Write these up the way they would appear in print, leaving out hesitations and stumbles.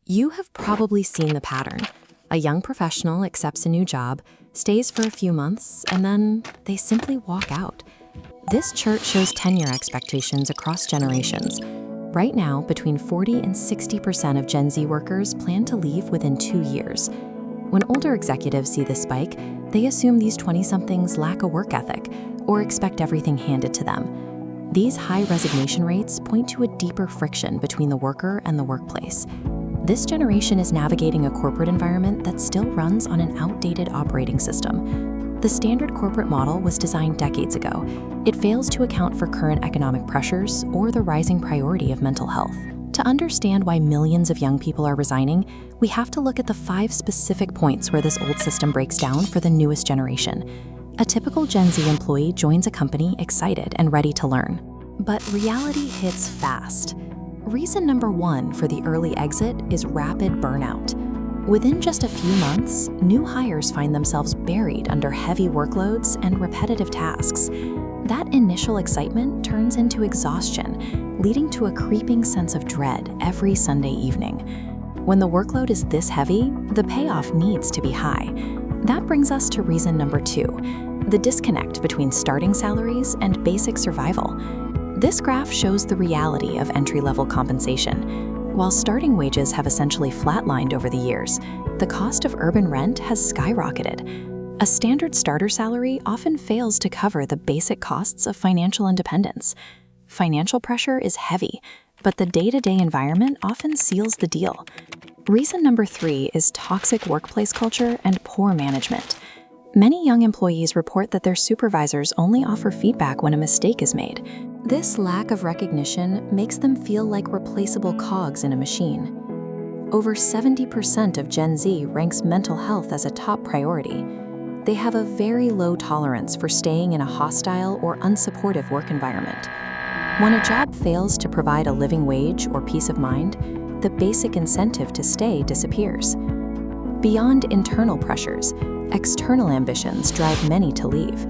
You have probably seen the pattern. A young professional accepts a new job, stays for a few months, and then they simply walk out. This chart shows tenure expectations across generations. Right now, between 40 and 60% of Gen Z workers plan to leave within 2 years. When older executives see this spike, they assume these 20-somethings lack a work ethic or expect everything handed to them. These high resignation rates point to a deeper friction between the worker and the workplace. This generation is navigating a corporate environment that still runs on an outdated operating system. The standard corporate model was designed decades ago. It fails to account for current economic pressures or the rising priority of mental health. To understand why millions of young people are resigning, we have to look at the 5 specific points where this old system breaks down for the newest generation. A typical Gen Z employee joins a company excited and ready to learn. But reality hits fast. Reason number 1 for the early exit is rapid burnout. Within just a few months, new hires find themselves buried under heavy workloads and repetitive tasks. That initial excitement turns into exhaustion, leading to a creeping sense of dread every Sunday evening. When the workload is this heavy, the payoff needs to be high. That brings us to reason number 2, the disconnect between starting salaries and basic survival. This graph shows the reality of entry-level compensation. While starting wages have essentially flatlined over the years, the cost of urban rent has skyrocketed. A standard starter salary often fails to cover the basic costs of financial independence. Financial pressure is heavy, but the day-to-day environment often seals the deal. Reason number 3 is toxic workplace culture and poor management. Many young employees report that their supervisors only offer feedback when a mistake is made. This lack of recognition makes them feel like replaceable cogs in a machine. Over 70% of Gen Z ranks mental health as a top priority. They have a very low tolerance for staying in a hostile or unsupportive work environment. When a job fails to provide a living wage or peace of mind, the basic incentive to stay disappears. Beyond internal pressures, external ambitions drive many to leave.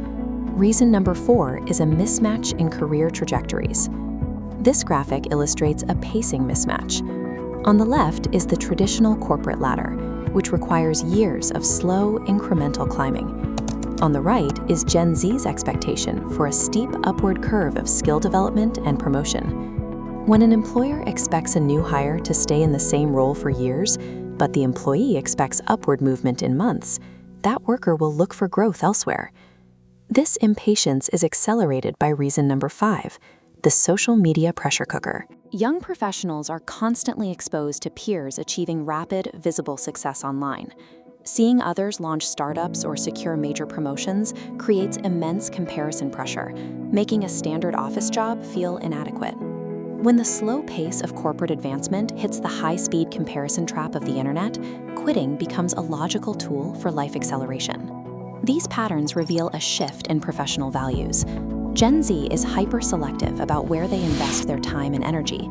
Reason number 4 is a mismatch in career trajectories. This graphic illustrates a pacing mismatch. On the left is the traditional corporate ladder, which requires years of slow, incremental climbing. On the right is Gen Z's expectation for a steep upward curve of skill development and promotion. When an employer expects a new hire to stay in the same role for years, but the employee expects upward movement in months, that worker will look for growth elsewhere. This impatience is accelerated by reason number 5, the social media pressure cooker. Young professionals are constantly exposed to peers achieving rapid, visible success online. Seeing others launch startups or secure major promotions creates immense comparison pressure, making a standard office job feel inadequate. When the slow pace of corporate advancement hits the high-speed comparison trap of the internet, quitting becomes a logical tool for life acceleration. These patterns reveal a shift in professional values. Gen Z is hyper-selective about where they invest their time and energy.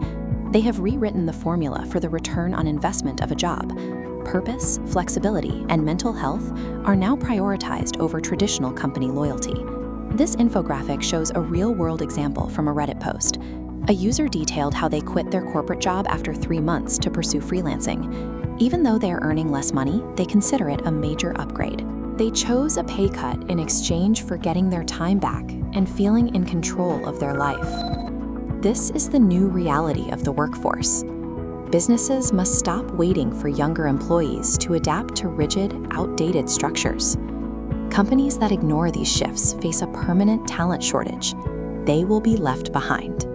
They have rewritten the formula for the return on investment of a job. Purpose, flexibility, and mental health are now prioritized over traditional company loyalty. This infographic shows a real-world example from a Reddit post. A user detailed how they quit their corporate job after 3 months to pursue freelancing. Even though they are earning less money, they consider it a major upgrade. They chose a pay cut in exchange for getting their time back and feeling in control of their life. This is the new reality of the workforce. Businesses must stop waiting for younger employees to adapt to rigid, outdated structures. Companies that ignore these shifts face a permanent talent shortage. They will be left behind.